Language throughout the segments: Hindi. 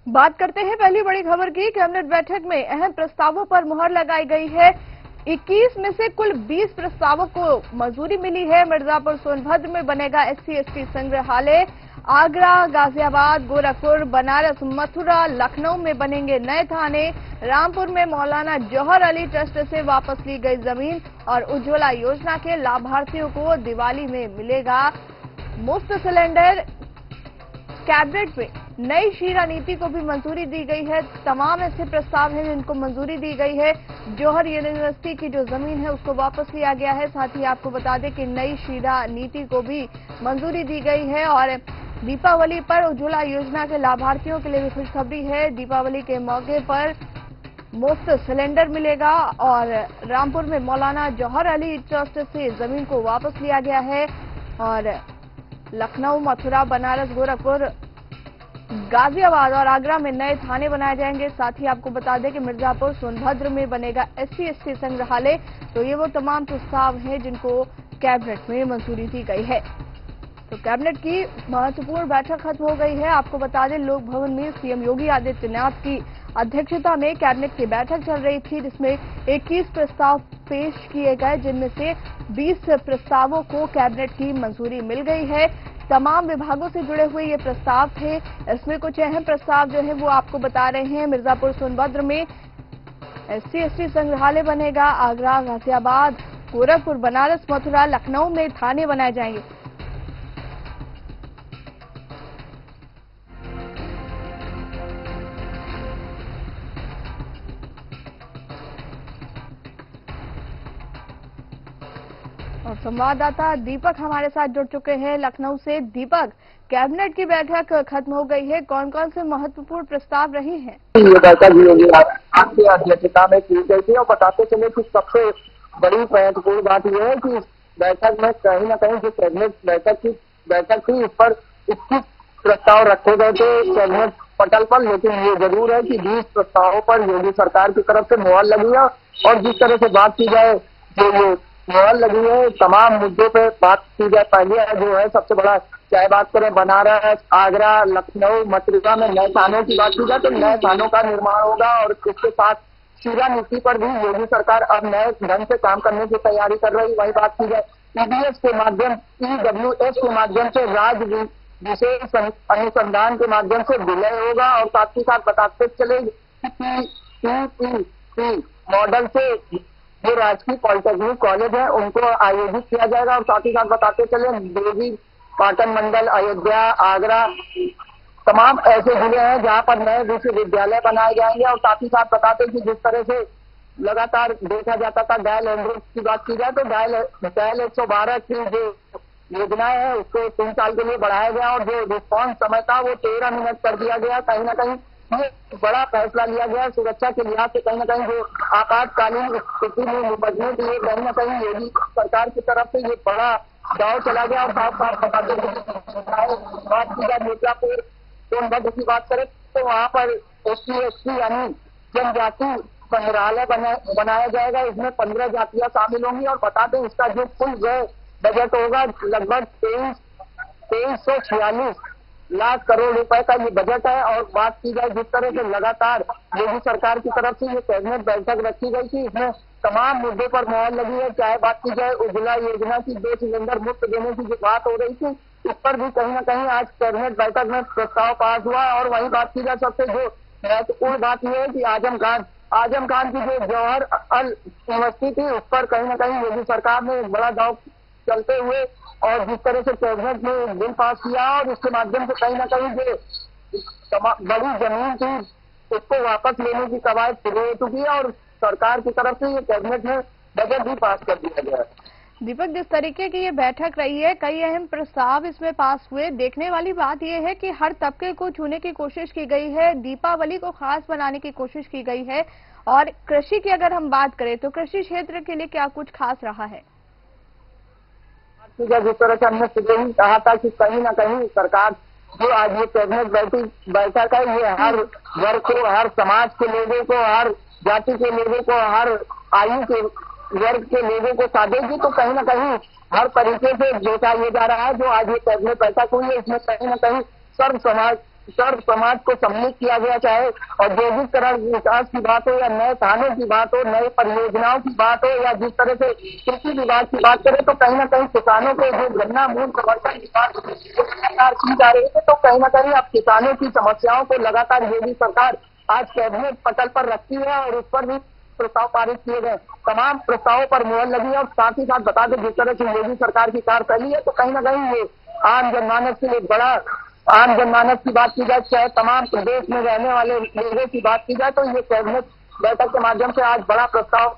बात करते हैं पहली बड़ी खबर की। कैबिनेट बैठक में अहम प्रस्तावों पर मुहर लगाई गई है। 21 में से कुल 20 प्रस्तावों को मंजूरी मिली है। मिर्जापुर सोनभद्र में बनेगा SC/ST संग्रहालय। आगरा, गाजियाबाद, गोरखपुर, बनारस, मथुरा, लखनऊ में बनेंगे नए थाने। रामपुर में मौलाना जौहर अली ट्रस्ट से वापस ली गई जमीन और उज्ज्वला योजना के लाभार्थियों को दिवाली में मिलेगा मुफ्त सिलेंडर। कैबिनेट में नई शीरा नीति को भी मंजूरी दी गई है। तमाम ऐसे प्रस्ताव हैं जिनको मंजूरी दी गई है। जौहर यूनिवर्सिटी की जो जमीन है उसको वापस लिया गया है। साथ ही आपको बता दें कि नई शीरा नीति को भी मंजूरी दी गई है और दीपावली पर उज्ज्वला योजना के लाभार्थियों के लिए भी खुशखबरी है। दीपावली के मौके पर मुफ्त सिलेंडर मिलेगा और रामपुर में मौलाना जौहर अली ट्रस्ट से जमीन को वापस लिया गया है और लखनऊ, मथुरा, बनारस, गोरखपुर, गाजियाबाद और आगरा में नए थाने बनाए जाएंगे। साथ ही आपको बता दें कि मिर्जापुर सोनभद्र में बनेगा SC/ST संग्रहालय। तो ये वो तमाम प्रस्ताव हैं जिनको कैबिनेट में मंजूरी दी गई है। तो कैबिनेट की महत्वपूर्ण बैठक खत्म हो गई है। आपको बता दें लोक भवन में सीएम योगी आदित्यनाथ की अध्यक्षता में कैबिनेट की बैठक चल रही थी, जिसमें 21 प्रस्ताव पेश किए गए, जिनमें से 20 प्रस्तावों को कैबिनेट की मंजूरी मिल गई है। तमाम विभागों से जुड़े हुए ये प्रस्ताव थे। इसमें कुछ अहम प्रस्ताव जो है वो आपको बता रहे हैं। मिर्जापुर सोनभद्र में SC/ST संग्रहालय बनेगा। आगरा, गाजियाबाद, गोरखपुर, बनारस, मथुरा, लखनऊ में थाने बनाए जाएंगे। और संवाददाता दीपक हमारे साथ जुड़ चुके हैं लखनऊ से। दीपक, कैबिनेट की बैठक खत्म हो गई है, कौन कौन से महत्वपूर्ण प्रस्ताव रहे हैं? ये बैठक योगी आपकी अध्यक्षता में की गई थी और बताते चले कि सबसे बड़ी महत्वपूर्ण बात यह है कि इस बैठक में कहीं न कहीं जो कैबिनेट बैठक थी इस पर 21 प्रस्ताव रखे गए थे कैबिनेट पटल पर। लेकिन ये जरूर है कि 20 प्रस्तावों पर योगी सरकार की तरफ से मुहर लगी है और जिस तरह से बात की जाए जो ये मुहर लगी है तमाम मुद्दों पे बात की जाए। पहले जो है सबसे बड़ा चाहे बात करें बनारस, आगरा, लखनऊ, मथुरा में नए थानों की बात की जाए तो नए थानों का निर्माण होगा और इसके साथ शीरा नीति पर भी योगी सरकार अब नए ढंग से काम करने की तैयारी कर रही। वही बात की जाए EWS के माध्यम से राज्य विशेष अनुसंधान के माध्यम से विलय होगा और साथ ही साथ बताते चले PPP मॉडल से जो राजकीय पॉलिटेक्निक कॉलेज है उनको आयोजित किया जाएगा और साथ ही साथ बताते चले देवी पाटन मंडल, अयोध्या, आगरा तमाम ऐसे जिले हैं जहां पर नए विश्वविद्यालय बनाए जाएंगे। और साथ ही साथ बताते कि जिस तरह से लगातार देखा जाता था डायल एंड्रोज की बात की जाए तो डायल 112 की जो योजनाएं है उसको 3 साल के लिए बढ़ाया गया और जो रिस्पॉन्स समय था वो 13 मिनट कर दिया गया। कहीं ना कहीं ये बड़ा फैसला लिया गया सुरक्षा के लिहाज से। कहीं ना कहीं जो आपातकालीन स्थिति में निपटने के लिए कहीं ना कहीं योगी सरकार की तरफ से ये बड़ा दाव चला गया। और साथ साथ बताते बात की जाए मिर्जापुर सोनभद्र की बात करें तो वहाँ पर SC/ST यानी जनजाति संग्रहालय बनाया जाएगा। इसमें 15 जातियां शामिल होंगी और बता दें इसका जो कुल बजट होगा लगभग 2346 लाख करोड़ रुपए का ये बजट है। और बात की जाए जिस तरह से लगातार योगी सरकार की तरफ से ये कैबिनेट बैठक रखी गई थी इसमें तमाम मुद्दों पर मुहर लगी है। चाहे बात की जाए उज्ज्वला योजना की 2 सिलेंडर मुफ्त देने की जो बात हो रही थी इस पर भी कहीं ना कहीं आज कैबिनेट बैठक में प्रस्ताव पास हुआ। और वही बात की जाए सबसे जो महत्वपूर्ण बात यह है कि आजम खान की जो जौहर अल यूनिवर्सिटी थी उस पर कहीं ना कहीं योगी सरकार ने एक बड़ा दाव चलते हुए और जिस तरह से कैबिनेट ने एक बिल पास किया और इसके माध्यम से कहीं ना कहीं जो बड़ी जमीन थी उसको वापस लेने की कवायद शुरू हो चुकी है और सरकार की तरफ से ये कैबिनेट में बजट भी पास कर दिया गया है। दीपक, जिस तरीके की ये बैठक रही है, कई अहम प्रस्ताव इसमें पास हुए। देखने वाली बात यह है कि हर तबके को छूने की कोशिश की गई है, दीपावली को खास बनाने की कोशिश की गई है। और कृषि की अगर हम बात करें तो कृषि क्षेत्र के लिए क्या कुछ खास रहा है? जिस तरह से हमने सुबह ही कहा था कि कहीं ना कहीं सरकार जो आज ये कैबिनेट बैठक है ये हर वर्ग को, हर समाज के लोगों को, हर जाति के लोगों को, हर आयु के वर्ग के लोगों को साधेगी। तो कहीं ना कहीं हर तरीके से देखा ये जा रहा है जो आज ये कैबिनेट बैठक हुई है इसमें कहीं ना कहीं सर्व समाज सर्व समाज को सम्मिलित किया गया, चाहे औद्योगिकरण विकास की बात हो या नए थानों की बात हो, नए परियोजनाओं की बात हो या जिस तरह से कृषि विभाग की बात करें, तो कहीं ना कहीं किसानों के जो गन्ना मूल्य समर्थन की बात लगातार की जा रही है, तो कहीं ना कहीं अब किसानों की समस्याओं को लगातार योगी सरकार आज कैबिनेट पटल पर रखती है और उस पर भी प्रस्ताव पारित किए गए। तमाम प्रस्तावों पर मुहर लगी है और साथ ही साथ बता दें, जिस तरह से योगी सरकार की कार्यशैली है, तो कहीं ना कहीं ये आम जनमानस के लिए बड़ा, आम जनमानस की बात की जाए, चाहे तमाम प्रदेश में रहने वाले लोगों की बात की जाए, तो ये कैबिनेट बैठक के माध्यम से आज बड़ा प्रस्ताव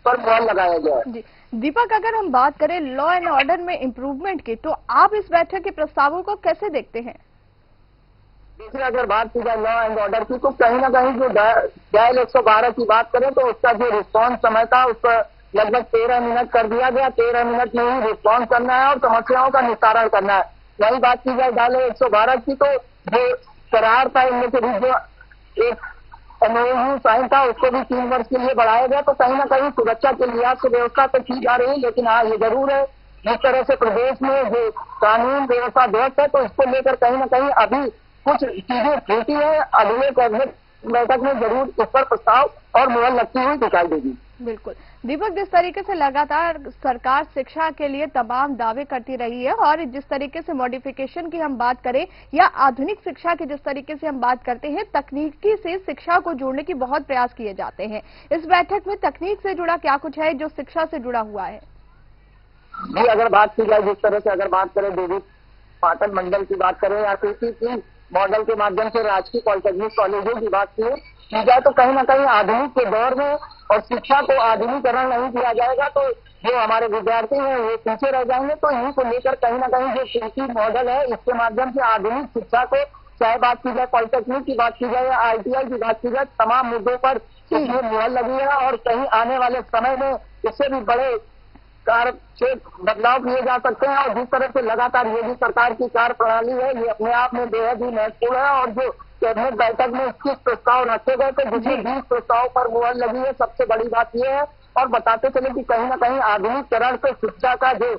पर मुहर लगाया गया है। जी दीपक, अगर हम बात करें लॉ एंड ऑर्डर में इम्प्रूवमेंट की, तो आप इस बैठक के प्रस्तावों को कैसे देखते हैं? दूसरी अगर बात की जाए लॉ एंड ऑर्डर की, तो कहीं ना कहीं जो डायल 112 की बात करें, तो उसका जो रिस्पॉन्स समय था उस पर लगभग 13 मिनट कर दिया गया। 13 मिनट में ही रिस्पॉन्स करना है और समस्याओं का निस्तारण करना है। वही बात की जाए डायल 112 की, तो जो करार था इनमें से भी जो एक एमओयू साइन था उसको भी 3 वर्ष के लिए बढ़ाया गया। तो कहीं ना कहीं सुरक्षा के लिहाज से व्यवस्था तो की जा रही है, लेकिन हाँ ये जरूर है जिस तरह से प्रदेश में जो कानून व्यवस्था ध्वस्त है, तो इसको लेकर कहीं ना कहीं अभी कुछ चीजें छूटी है। अगले कैबिनेट बैठक में जरूर इस पर प्रस्ताव और मुहर लगती हुई दिखाई देगी। बिल्कुल दीपक, जिस तरीके से लगातार सरकार शिक्षा के लिए तमाम दावे करती रही है और जिस तरीके से मॉडिफिकेशन की हम बात करें या आधुनिक शिक्षा की जिस तरीके से हम बात करते हैं, तकनीकी से शिक्षा को जोड़ने की बहुत प्रयास किए जाते हैं। इस बैठक में तकनीक से जुड़ा क्या कुछ है जो शिक्षा से जुड़ा हुआ है? जी अगर बात की जाए, जिस तरह से अगर बात करें देवी पाटन मंडल की बात करें या पीपीपी मॉडल के माध्यम से राजकीय पॉलिटेक्निक कॉलेजों की बात की जाए, तो कहीं ना कहीं आधुनिक के दौर में और शिक्षा को आधुनिकीकरण नहीं किया जाएगा तो जो हमारे विद्यार्थी हैं वो पीछे रह जाएंगे। तो इन्हीं को लेकर कहीं ना कहीं जो पीपी मॉडल है, इसके माध्यम से आधुनिक शिक्षा को, चाहे बात की जाए पॉलिटेक्निक की बात की जाए या ITI की बात की जाए, तमाम मुद्दों पर इसमें मुहर लगी है और कहीं आने वाले समय में इससे भी बड़े कार्य से बदलाव किए जा सकते हैं। और जिस तरह से लगातार योगी सरकार की कार्य प्रणाली है, ये अपने आप में बेहद ही महत्वपूर्ण है। और जो कैबिनेट बैठक में 21 प्रस्ताव रखे गए थे, जिसमें 20 प्रस्ताव पर मुहर लगी है, सबसे बड़ी बात यह है। और बताते चले कि कहीं ना कहीं आधुनिकीकरण से शिक्षा का जो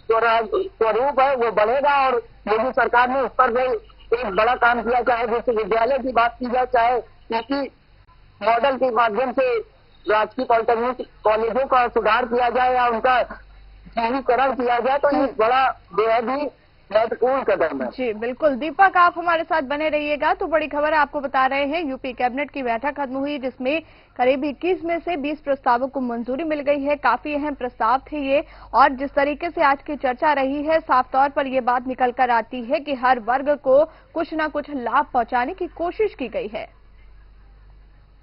स्वरूप है वो बढ़ेगा और योगी सरकार ने उस पर भी एक बड़ा काम किया। चाहे विश्वविद्यालय की बात की जाए, चाहे पीपी मॉडल के माध्यम से राजकीय पॉलिटेक्निक कॉलेजों का सुधार किया जाए या उनका शहरीकरण किया जाए, तो ये बड़ा बेहद ही महत्वपूर्ण कदम है। जी बिल्कुल दीपक, आप हमारे साथ बने रहिएगा। तो बड़ी खबर आपको बता रहे हैं, यूपी कैबिनेट की बैठक खत्म हुई जिसमें करीब 21 में से 20 प्रस्तावों को मंजूरी मिल गई है। काफी अहम प्रस्ताव थे ये और जिस तरीके से आज की चर्चा रही है, साफ तौर पर ये बात निकल कर आती है कि हर वर्ग को कुछ न कुछ लाभ पहुंचाने की कोशिश की गई है।